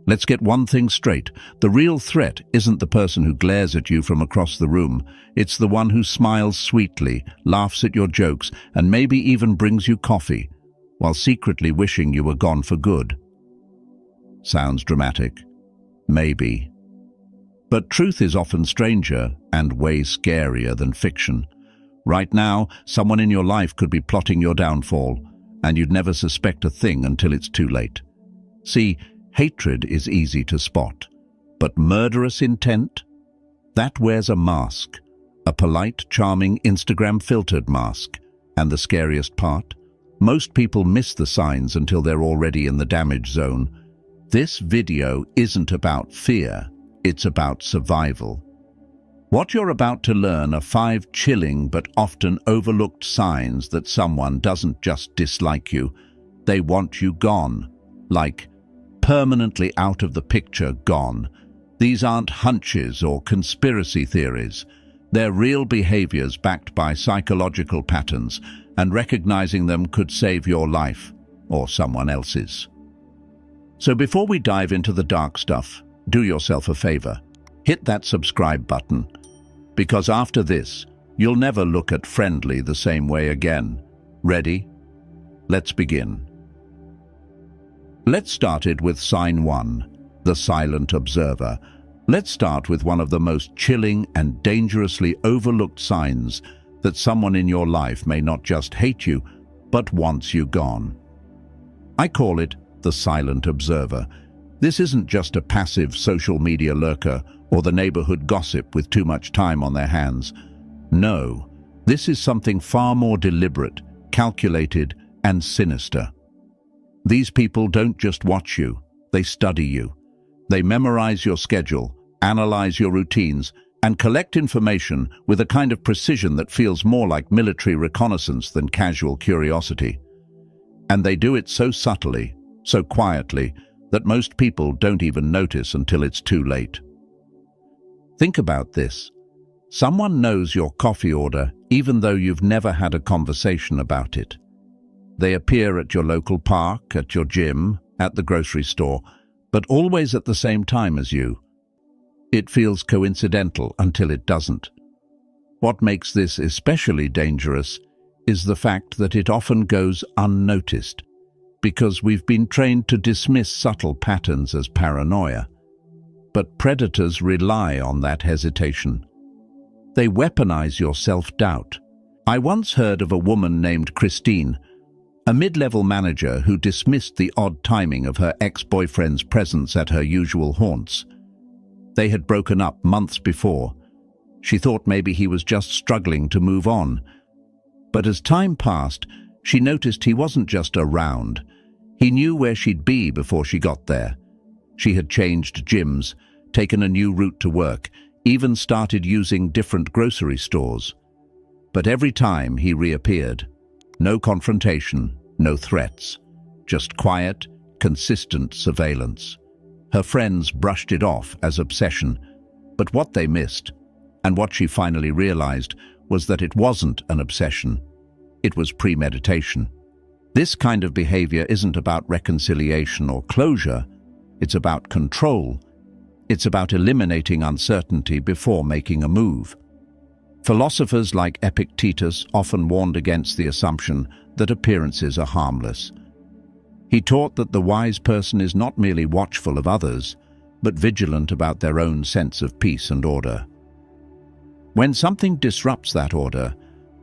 Let's get one thing straight. The real threat isn't the person who glares at you from across the room. It's the one who smiles sweetly, laughs at your jokes, and maybe even brings you coffee, while secretly wishing you were gone for good. Sounds dramatic. Maybe. But truth is often stranger and way scarier than fiction. Right now, someone in your life could be plotting your downfall, and you'd never suspect a thing until it's too late. See, hatred is easy to spot, but murderous intent? That wears a mask, a polite, charming, Instagram-filtered mask. And the scariest part? Most people miss the signs until they're already in the damage zone. This video isn't about fear, it's about survival. What you're about to learn are 5 chilling but often overlooked signs that someone doesn't just dislike you, they want you gone, like permanently out of the picture, gone. These aren't hunches or conspiracy theories. They're real behaviors backed by psychological patterns, and recognizing them could save your life or someone else's. So before we dive into the dark stuff, do yourself a favor. Hit that subscribe button, because after this, you'll never look at friendly the same way again. Ready? Let's begin. Let's start it with sign 1, the silent observer. Let's start with one of the most chilling and dangerously overlooked signs that someone in your life may not just hate you, but wants you gone. I call it the silent observer. This isn't just a passive social media lurker or the neighborhood gossip with too much time on their hands. No, this is something far more deliberate, calculated, and sinister. These people don't just watch you, they study you. They memorize your schedule, analyze your routines, and collect information with a kind of precision that feels more like military reconnaissance than casual curiosity. And they do it so subtly, so quietly, that most people don't even notice until it's too late. Think about this. Someone knows your coffee order even though you've never had a conversation about it. They appear at your local park, at your gym, at the grocery store, but always at the same time as you. It feels coincidental until it doesn't. What makes this especially dangerous is the fact that it often goes unnoticed, because we've been trained to dismiss subtle patterns as paranoia. But predators rely on that hesitation. They weaponize your self-doubt. I once heard of a woman named Christine, a mid-level manager who dismissed the odd timing of her ex-boyfriend's presence at her usual haunts. They had broken up months before. She thought maybe he was just struggling to move on. But as time passed, she noticed he wasn't just around. He knew where she'd be before she got there. She had changed gyms, taken a new route to work, even started using different grocery stores. But every time he reappeared, no confrontation, no threats, just quiet, consistent surveillance. Her friends brushed it off as obsession, but what they missed, and what she finally realized, was that it wasn't an obsession. It was premeditation. This kind of behavior isn't about reconciliation or closure. It's about control. It's about eliminating uncertainty before making a move. Philosophers like Epictetus often warned against the assumption that appearances are harmless. He taught that the wise person is not merely watchful of others, but vigilant about their own sense of peace and order. When something disrupts that order,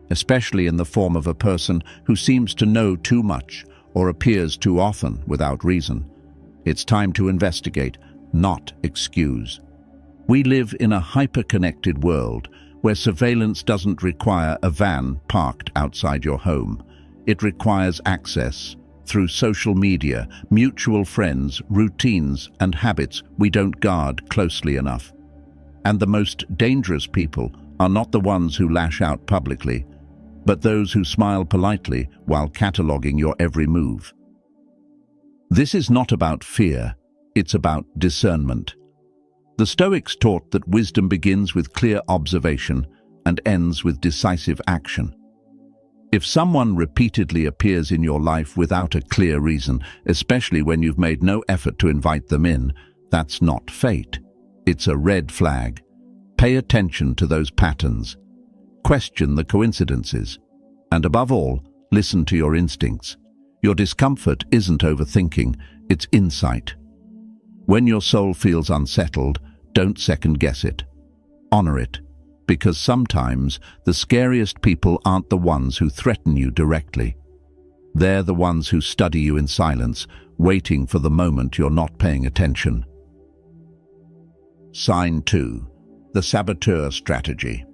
especially in the form of a person who seems to know too much or appears too often without reason, it's time to investigate, not excuse. We live in a hyper-connected world where surveillance doesn't require a van parked outside your home. It requires access through social media, mutual friends, routines, and habits we don't guard closely enough. And the most dangerous people are not the ones who lash out publicly, but those who smile politely while cataloging your every move. This is not about fear, it's about discernment. The Stoics taught that wisdom begins with clear observation and ends with decisive action. If someone repeatedly appears in your life without a clear reason, especially when you've made no effort to invite them in, That's not fate. It's a red flag. Pay attention to those patterns. Question the coincidences. And above all, listen to your instincts. Your discomfort isn't overthinking, it's insight. When your soul feels unsettled, don't second-guess it. Honor it, because sometimes the scariest people aren't the ones who threaten you directly. They're the ones who study you in silence, waiting for the moment you're not paying attention. Sign 2. The saboteur strategy.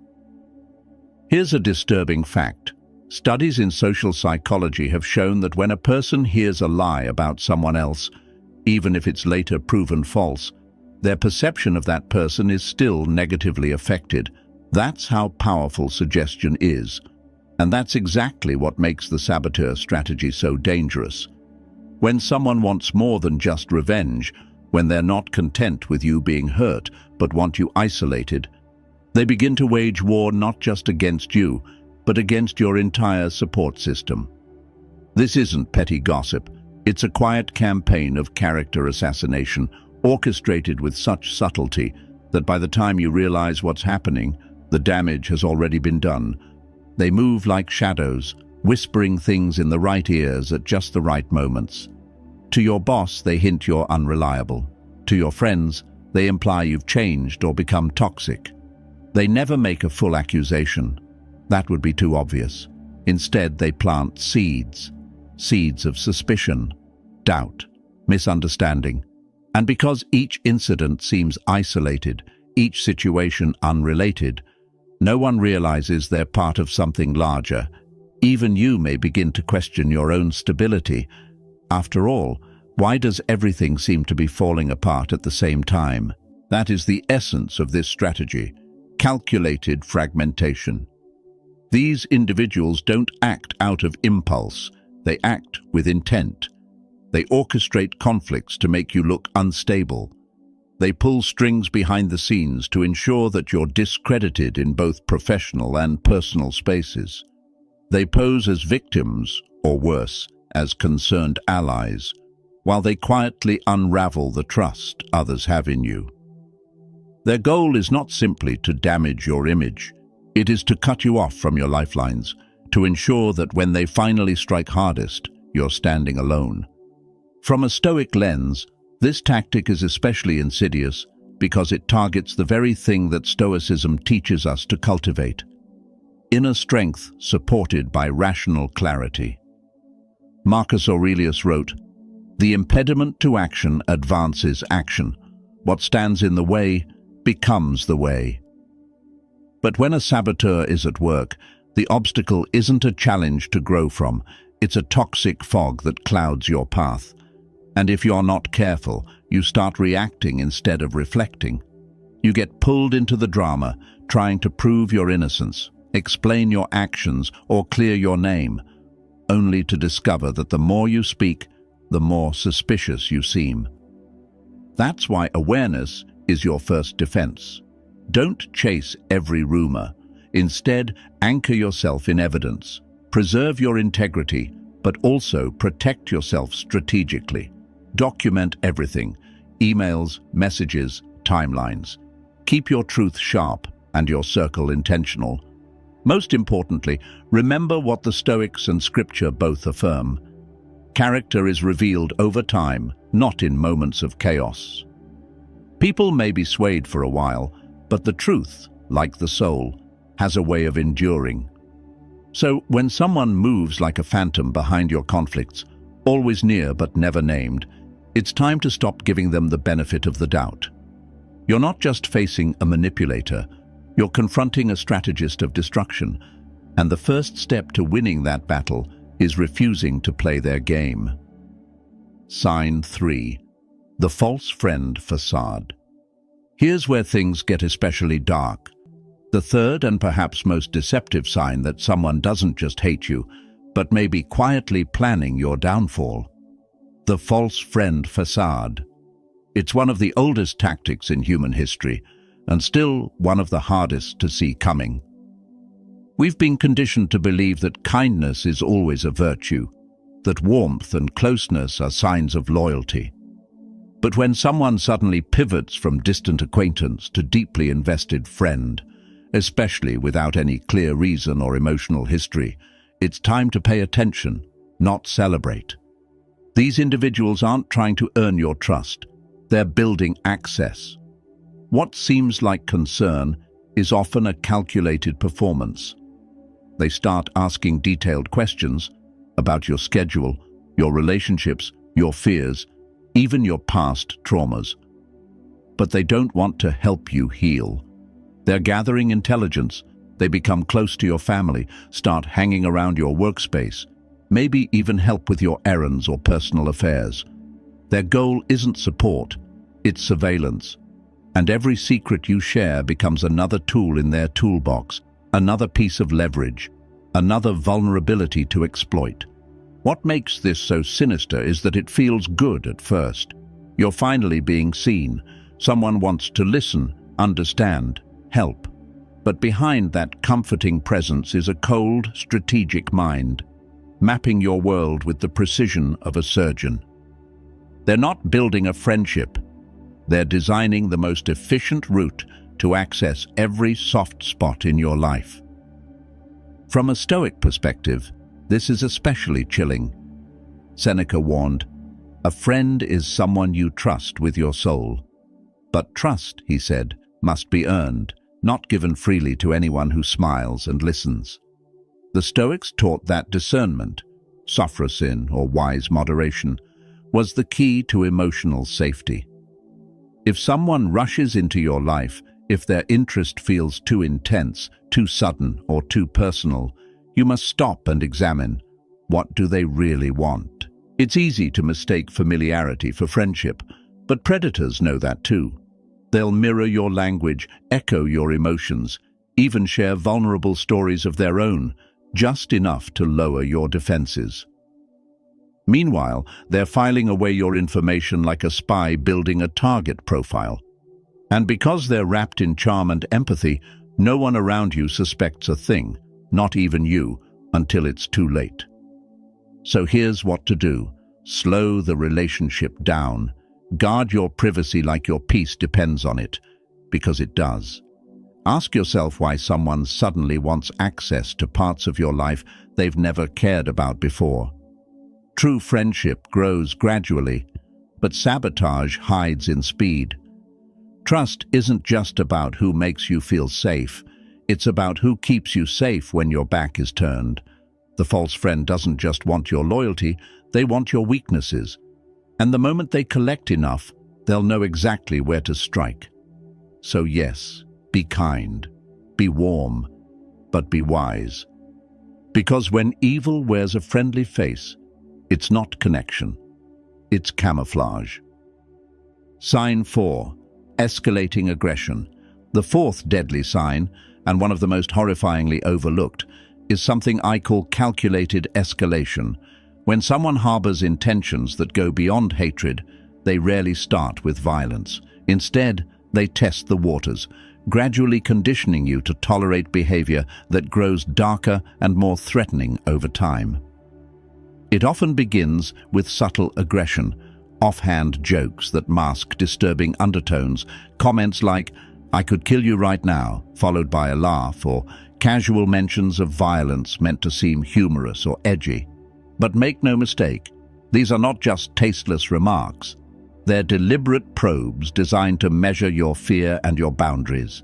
Here's a disturbing fact. Studies in social psychology have shown that when a person hears a lie about someone else, even if it's later proven false, their perception of that person is still negatively affected. That's how powerful suggestion is. And that's exactly what makes the saboteur strategy so dangerous. When someone wants more than just revenge, when they're not content with you being hurt, but want you isolated, they begin to wage war not just against you, but against your entire support system. This isn't petty gossip. It's a quiet campaign of character assassination, orchestrated with such subtlety that by the time you realize what's happening, the damage has already been done. They move like shadows, whispering things in the right ears at just the right moments. To your boss, they hint you're unreliable. To your friends, they imply you've changed or become toxic. They never make a full accusation. That would be too obvious. Instead, they plant seeds. Seeds of suspicion, doubt, misunderstanding. And because each incident seems isolated, each situation unrelated, no one realizes they're part of something larger. Even you may begin to question your own stability. After all, why does everything seem to be falling apart at the same time? That is the essence of this strategy: calculated fragmentation. These individuals don't act out of impulse. They act with intent. They orchestrate conflicts to make you look unstable. They pull strings behind the scenes to ensure that you're discredited in both professional and personal spaces. They pose as victims, or worse, as concerned allies, while they quietly unravel the trust others have in you. Their goal is not simply to damage your image. It is to cut you off from your lifelines, to ensure that when they finally strike hardest, you're standing alone. From a Stoic lens, this tactic is especially insidious because it targets the very thing that Stoicism teaches us to cultivate: inner strength supported by rational clarity. Marcus Aurelius wrote, "The impediment to action advances action. What stands in the way becomes the way." But when a saboteur is at work, the obstacle isn't a challenge to grow from. It's a toxic fog that clouds your path. And if you're not careful, you start reacting instead of reflecting. You get pulled into the drama, trying to prove your innocence, explain your actions, or clear your name, only to discover that the more you speak, the more suspicious you seem. That's why awareness is your first defense. Don't chase every rumor. Instead, anchor yourself in evidence. Preserve your integrity, but also protect yourself strategically. Document everything: emails, messages, timelines. Keep your truth sharp and your circle intentional. Most importantly, remember what the Stoics and Scripture both affirm. Character is revealed over time, not in moments of chaos. People may be swayed for a while, but the truth, like the soul, has a way of enduring. So when someone moves like a phantom behind your conflicts, always near but never named, it's time to stop giving them the benefit of the doubt. You're not just facing a manipulator, you're confronting a strategist of destruction, and the first step to winning that battle is refusing to play their game. Sign 3. The false friend facade. Here's where things get especially dark. The third and perhaps most deceptive sign that someone doesn't just hate you, but may be quietly planning your downfall. The false friend facade. It's one of the oldest tactics in human history, and still one of the hardest to see coming. We've been conditioned to believe that kindness is always a virtue, that warmth and closeness are signs of loyalty. But when someone suddenly pivots from distant acquaintance to deeply invested friend, especially without any clear reason or emotional history, it's time to pay attention, not celebrate. These individuals aren't trying to earn your trust. They're building access. What seems like concern is often a calculated performance. They start asking detailed questions about your schedule, your relationships, your fears, even your past traumas. But they don't want to help you heal. They're gathering intelligence. They become close to your family, start hanging around your workspace, maybe even help with your errands or personal affairs. Their goal isn't support, it's surveillance. And every secret you share becomes another tool in their toolbox, another piece of leverage, another vulnerability to exploit. What makes this so sinister is that it feels good at first. You're finally being seen. Someone wants to listen, understand, help. But behind that comforting presence is a cold, strategic mind, mapping your world with the precision of a surgeon. They're not building a friendship. They're designing the most efficient route to access every soft spot in your life. From a Stoic perspective, this is especially chilling. Seneca warned, "A friend is someone you trust with your soul." But trust, he said, must be earned, not given freely to anyone who smiles and listens. The Stoics taught that discernment, sophrosin or wise moderation, was the key to emotional safety. If someone rushes into your life, if their interest feels too intense, too sudden, or too personal, you must stop and examine, what do they really want? It's easy to mistake familiarity for friendship, but predators know that too. They'll mirror your language, echo your emotions, even share vulnerable stories of their own, just enough to lower your defenses. Meanwhile, they're filing away your information like a spy building a target profile. And because they're wrapped in charm and empathy, no one around you suspects a thing, not even you, until it's too late. So here's what to do. Slow the relationship down. Guard your privacy like your peace depends on it, because it does. Ask yourself why someone suddenly wants access to parts of your life they've never cared about before. True friendship grows gradually, but sabotage hides in speed. Trust isn't just about who makes you feel safe. It's about who keeps you safe when your back is turned. The false friend doesn't just want your loyalty, they want your weaknesses. And the moment they collect enough, they'll know exactly where to strike. So yes, be kind, be warm, but be wise. Because when evil wears a friendly face, it's not connection, it's camouflage. Sign 4. Escalating aggression. The fourth deadly sign, and one of the most horrifyingly overlooked, is something I call calculated escalation. When someone harbors intentions that go beyond hatred, they rarely start with violence. Instead, they test the waters, gradually conditioning you to tolerate behavior that grows darker and more threatening over time. It often begins with subtle aggression, offhand jokes that mask disturbing undertones, comments like, "I could kill you right now," followed by a laugh, or casual mentions of violence meant to seem humorous or edgy. But make no mistake, these are not just tasteless remarks. They're deliberate probes designed to measure your fear and your boundaries.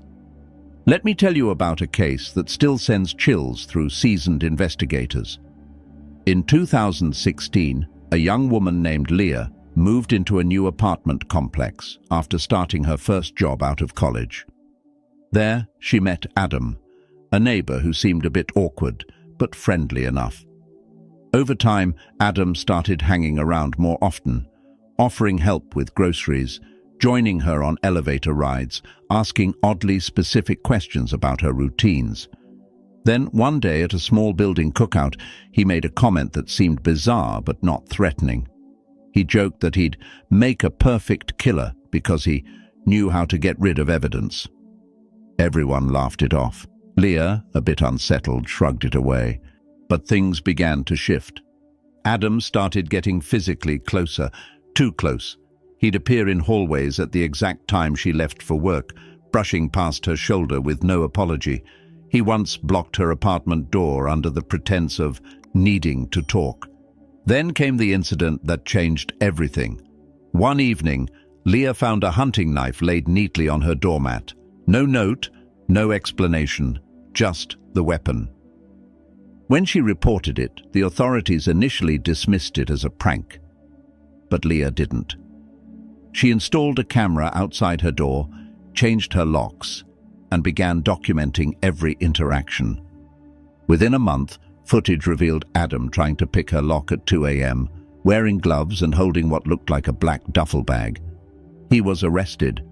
Let me tell you about a case that still sends chills through seasoned investigators. In 2016, a young woman named Leah moved into a new apartment complex after starting her first job out of college. There, she met Adam, a neighbor who seemed a bit awkward, but friendly enough. Over time, Adam started hanging around more often, offering help with groceries, joining her on elevator rides, asking oddly specific questions about her routines. Then, one day at a small building cookout, he made a comment that seemed bizarre but not threatening. He joked that he'd make a perfect killer because he knew how to get rid of evidence. Everyone laughed it off. Leah, a bit unsettled, shrugged it away. But things began to shift. Adam started getting physically closer, too close. He'd appear in hallways at the exact time she left for work, brushing past her shoulder with no apology. He once blocked her apartment door under the pretense of needing to talk. Then came the incident that changed everything. One evening, Leah found a hunting knife laid neatly on her doormat. No note, no explanation, just the weapon. When she reported it, the authorities initially dismissed it as a prank. But Leah didn't. She installed a camera outside her door, changed her locks, and began documenting every interaction. Within a month, footage revealed Adam trying to pick her lock at 2 a.m., wearing gloves and holding what looked like a black duffel bag. He was arrested,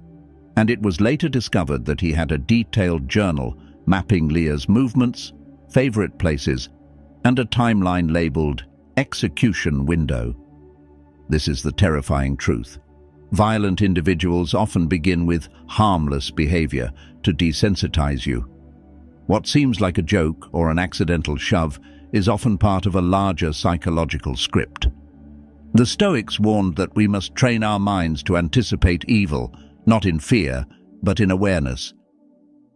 and it was later discovered that he had a detailed journal mapping Leah's movements, favorite places, and a timeline labeled execution window. This is the terrifying truth. Violent individuals often begin with harmless behavior to desensitize you. What seems like a joke or an accidental shove is often part of a larger psychological script. The Stoics warned that we must train our minds to anticipate evil, not in fear, but in awareness.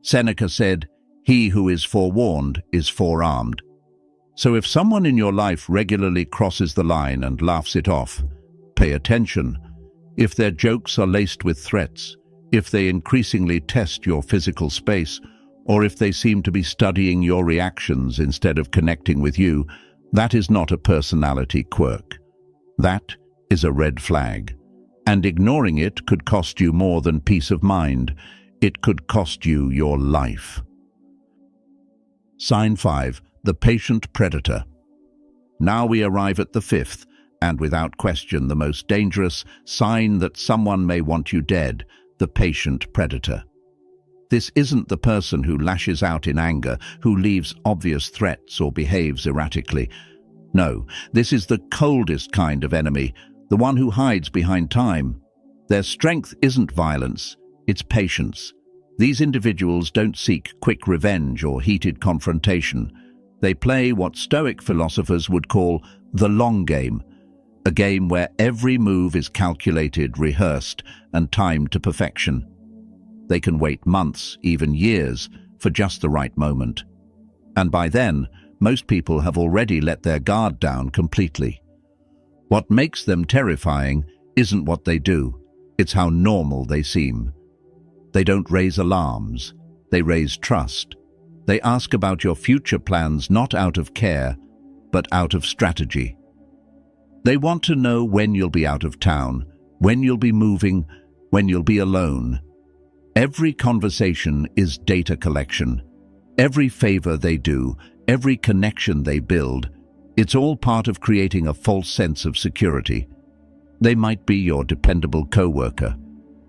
Seneca said, "He who is forewarned is forearmed." So if someone in your life regularly crosses the line and laughs it off, pay attention. If their jokes are laced with threats, if they increasingly test your physical space, or if they seem to be studying your reactions instead of connecting with you, that is not a personality quirk. That is a red flag. And ignoring it could cost you more than peace of mind. It could cost you your life. Sign 5. The patient predator. Now we arrive at the fifth, and without question the most dangerous sign that someone may want you dead, the patient predator. This isn't the person who lashes out in anger, who leaves obvious threats or behaves erratically. No, this is the coldest kind of enemy, the one who hides behind time. Their strength isn't violence, it's patience. These individuals don't seek quick revenge or heated confrontation. They play what Stoic philosophers would call the long game, a game where every move is calculated, rehearsed, and timed to perfection. They can wait months, even years, for just the right moment. And by then, most people have already let their guard down completely. What makes them terrifying isn't what they do, it's how normal they seem. They don't raise alarms, they raise trust. They ask about your future plans not out of care, but out of strategy. They want to know when you'll be out of town, when you'll be moving, when you'll be alone. Every conversation is data collection. Every favor they do, every connection they build, it's all part of creating a false sense of security. They might be your dependable coworker,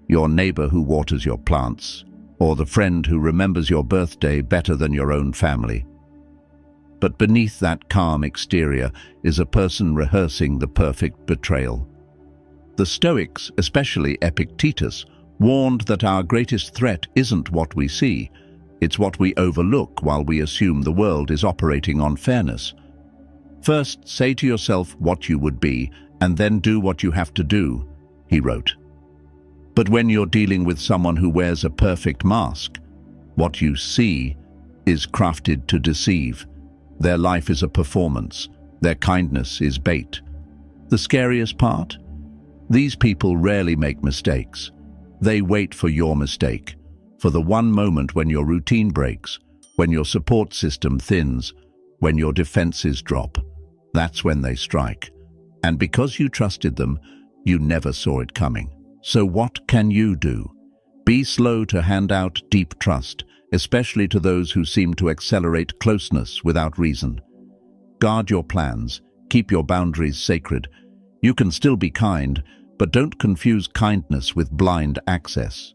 your neighbor who waters your plants, or the friend who remembers your birthday better than your own family. But beneath that calm exterior is a person rehearsing the perfect betrayal. The Stoics, especially Epictetus, warned that our greatest threat isn't what we see, it's what we overlook while we assume the world is operating on fairness. First, say to yourself what you would be, and then do what you have to do, he wrote. But when you're dealing with someone who wears a perfect mask, what you see is crafted to deceive. Their life is a performance. Their kindness is bait. The scariest part? These people rarely make mistakes. They wait for your mistake, for the one moment when your routine breaks, when your support system thins, when your defenses drop. That's when they strike. And because you trusted them, you never saw it coming. So what can you do? Be slow to hand out deep trust, especially to those who seem to accelerate closeness without reason. Guard your plans, keep your boundaries sacred. You can still be kind, but don't confuse kindness with blind access.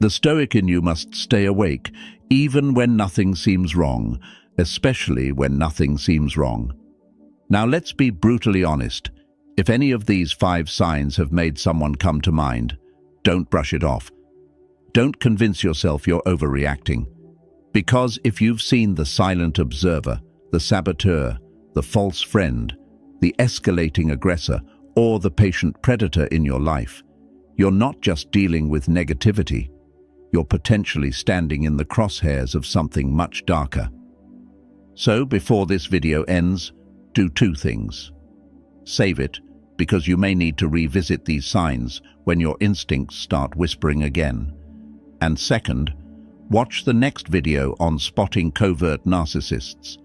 The Stoic in you must stay awake, even when nothing seems wrong, especially when nothing seems wrong. Now let's be brutally honest. If any of these 5 signs have made someone come to mind, don't brush it off. Don't convince yourself you're overreacting. Because if you've seen the silent observer, the saboteur, the false friend, the escalating aggressor, or the patient predator in your life, you're not just dealing with negativity, you're potentially standing in the crosshairs of something much darker. So, before this video ends, do two things. Save it, because you may need to revisit these signs when your instincts start whispering again. And second, watch the next video on spotting covert narcissists,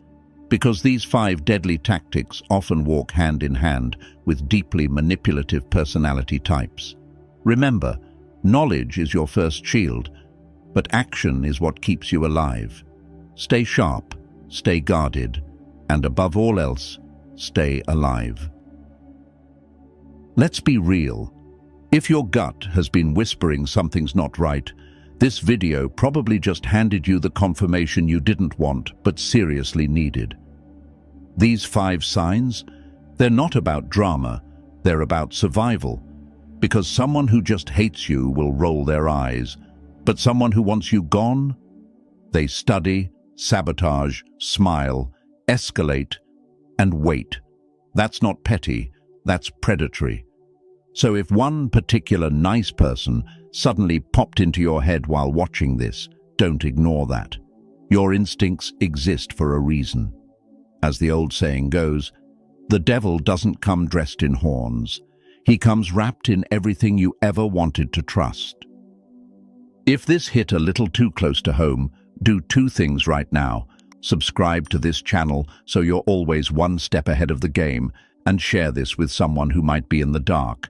because these 5 deadly tactics often walk hand in hand with deeply manipulative personality types. Remember, knowledge is your first shield, but action is what keeps you alive. Stay sharp, stay guarded, and above all else, stay alive. Let's be real. If your gut has been whispering something's not right, this video probably just handed you the confirmation you didn't want but seriously needed. These 5 signs, they're not about drama, they're about survival. Because someone who just hates you will roll their eyes, but someone who wants you gone, they study, sabotage, smile, escalate, and wait. That's not petty, that's predatory. So if one particular nice person suddenly popped into your head while watching this, don't ignore that. Your instincts exist for a reason. As the old saying goes, the devil doesn't come dressed in horns. He comes wrapped in everything you ever wanted to trust. If this hit a little too close to home, do 2 things right now. Subscribe to this channel so you're always one step ahead of the game, and share this with someone who might be in the dark.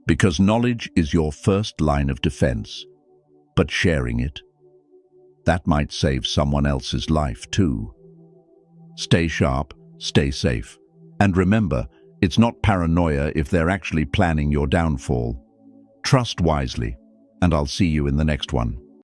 Because knowledge is your first line of defense. But sharing it, that might save someone else's life too. Stay sharp, stay safe. And remember, it's not paranoia if they're actually planning your downfall. Trust wisely, and I'll see you in the next one.